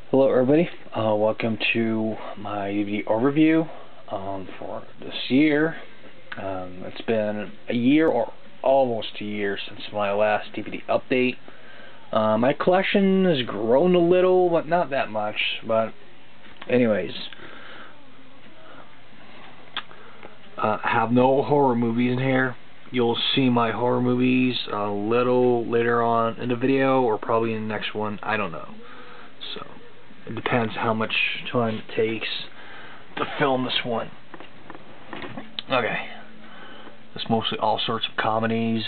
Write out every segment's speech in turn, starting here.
Hello everybody, welcome to my DVD overview for this year. It's been a year or almost a year since my last DVD update. My collection has grown a little, but not that much. But anyways, I have no horror movies in here. You'll see my horror movies a little later on in the video, or probably in the next one, I don't know. So it depends how much time it takes to film this one. Okay. It's mostly all sorts of comedies.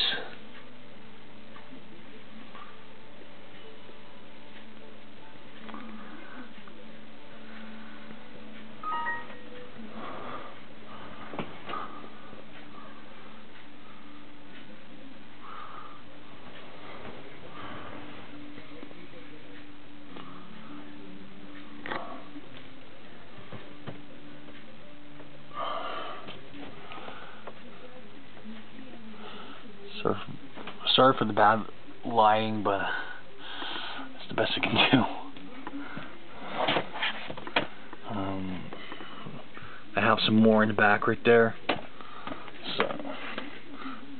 Sorry for the bad lighting, but it's the best I can do. I have some more in the back right there, so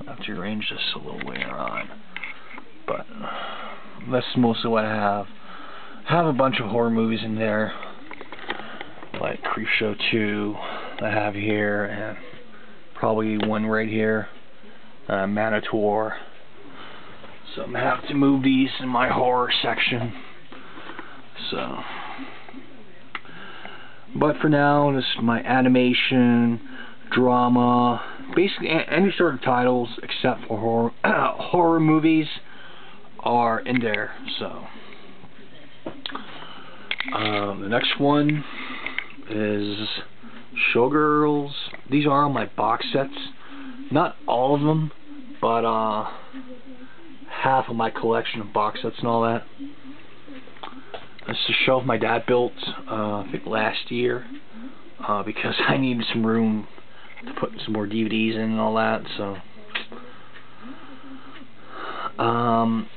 I'll have to arrange this a little later on. But that's mostly what I have. I have a bunch of horror movies in there, like Creepshow 2 I have here, and probably one right here, Manitor. So I'm going to have to move these in my horror section. So, but for now, this is my animation, drama, basically any sort of titles except for horror, horror movies are in there. So, the next one is Showgirls. These are on my box sets. Not all of them, but half of my collection of box sets and all that. This is a shelf my dad built, I think last year, because I needed some room to put some more DVDs in and all that. So,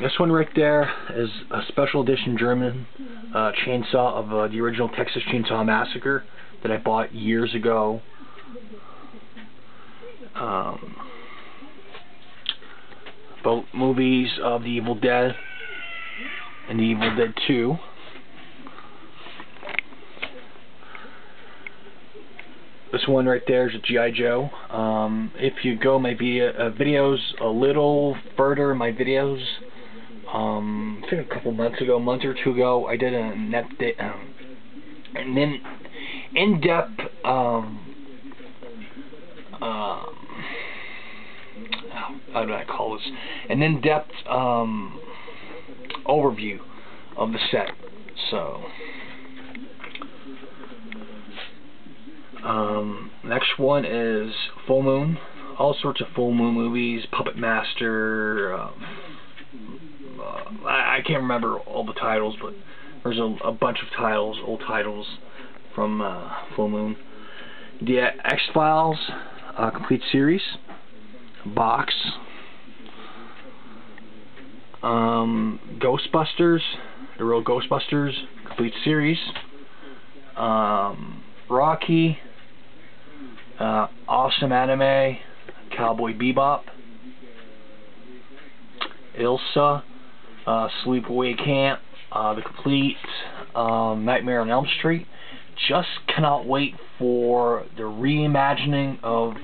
this one right there is a special edition German chainsaw of the original Texas Chainsaw Massacre that I bought years ago. Both movies of The Evil Dead and The Evil Dead 2. This one right there is a G.I. Joe. If you go my videos a little further in my videos, I think a couple months ago, a month or two ago, I did an in-depth how do I call this? An in-depth overview of the set. So, next one is Full Moon. All sorts of Full Moon movies. Puppet Master. I can't remember all the titles, but there's a bunch of titles, old titles from Full Moon. The X-Files complete series. Box. Ghostbusters, the real Ghostbusters complete series. Rocky, awesome anime, Cowboy Bebop, Ilsa, Sleepaway Camp, the complete Nightmare on Elm Street. Just cannot wait for the reimagining of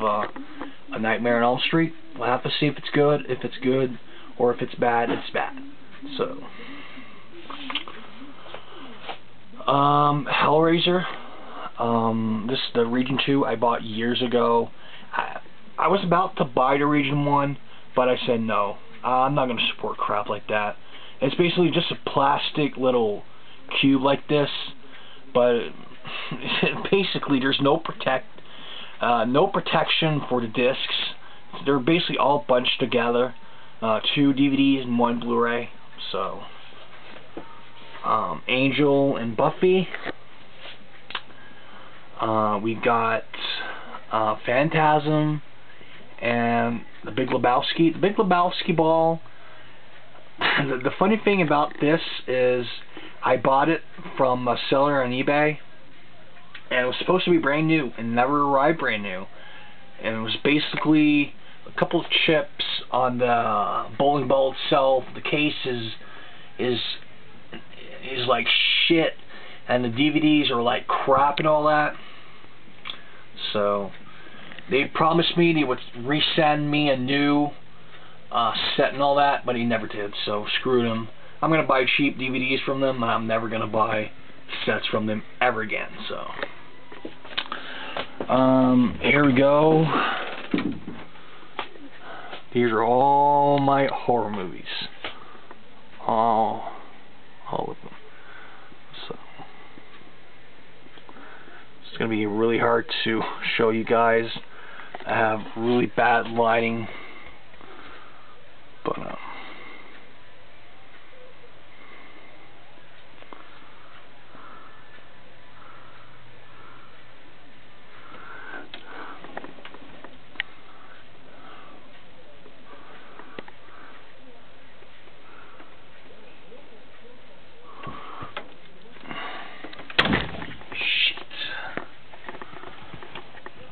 A Nightmare on Elm Street. We'll have to see if it's good, or if it's bad, it's bad. So, Hellraiser. This is the Region 2 I bought years ago. I was about to buy the Region 1, but I said no. I'm not going to support crap like that. It's basically just a plastic little cube like this, but basically there's no protection for the discs. They're basically all bunched together. 2 DVDs and 1 Blu-ray. So, Angel and Buffy. We got Phantasm and The Big Lebowski. The Big Lebowski Ball. The funny thing about this is I bought it from a seller on eBay, and it was supposed to be brand new and never arrived brand new. And it was basically a couple of chips on the bowling ball itself. The case is like shit, and the DVDs are like crap and all that. So they promised me they would resend me a new set and all that, but he never did. So screw them. I'm gonna buy cheap DVDs from them, and I'm never gonna buy sets from them ever again. So here we go. These are all my horror movies. All of them. So it's gonna be really hard to show you guys. I have really bad lighting, but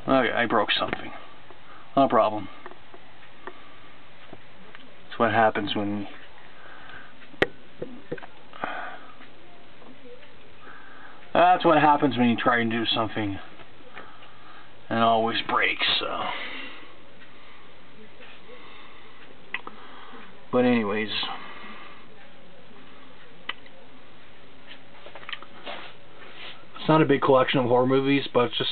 okay, I broke something. No problem. That's what happens when you try and do something and it always breaks. So, but anyways, it's not a big collection of horror movies, but it's just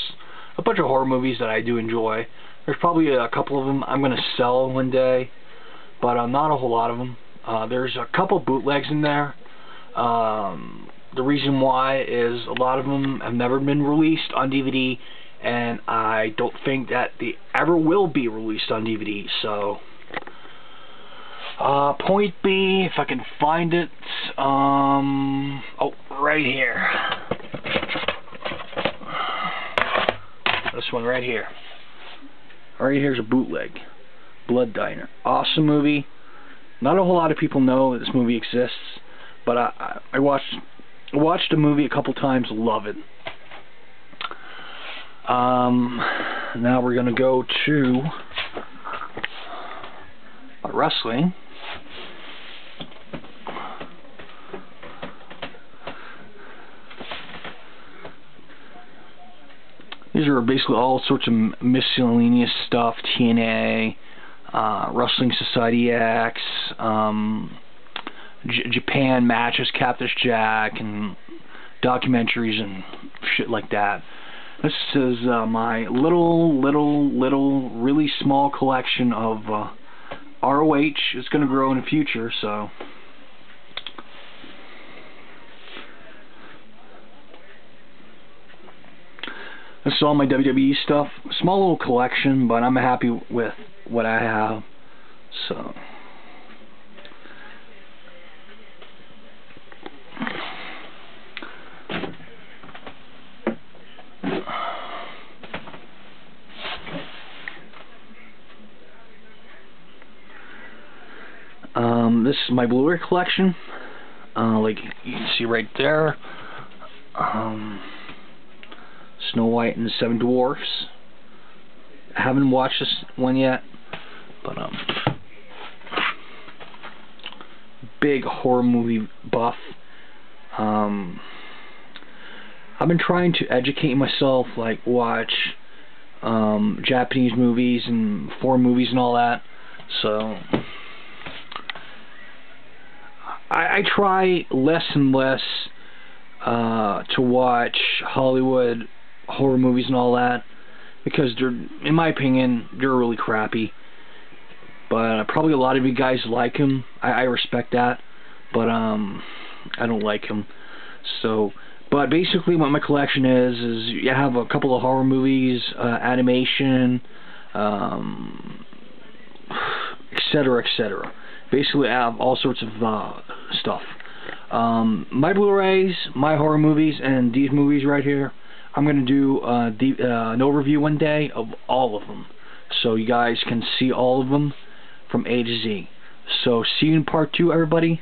a bunch of horror movies that I do enjoy. There's probably a couple of them I'm going to sell one day, but not a whole lot of them. There's a couple bootlegs in there. The reason why is a lot of them have never been released on DVD, and I don't think that they ever will be released on DVD. So, point B, if I can find it, oh, right here. This one right here. Right here's a bootleg. Blood Diner. Awesome movie. Not a whole lot of people know this movie exists, but I watched the movie a couple times. Love it. Now we're gonna go to wrestling. These are basically all sorts of miscellaneous stuff, TNA, Wrestling Society X, Japan matches, Cactus Jack, and documentaries and shit like that. This is my little, really small collection of ROH. It's going to grow in the future, so... This is all my WWE stuff. Small little collection, but I'm happy with what I have. So, this is my Blu-ray collection. Like you can see right there. Snow White and the Seven Dwarfs. I haven't watched this one yet, but big horror movie buff. I've been trying to educate myself, like watch Japanese movies and foreign movies and all that. So I try less and less to watch Hollywood horror movies and all that, because they're, in my opinion, they're really crappy. But probably a lot of you guys like them. I respect that, but I don't like them. So, but basically, what my collection is you have a couple of horror movies, animation, etc., etc. Basically, I have all sorts of stuff. My Blu-rays, my horror movies, and these movies right here. I'm going to do an overview one day of all of them, so you guys can see all of them from A to Z. So see you in part 2, everybody.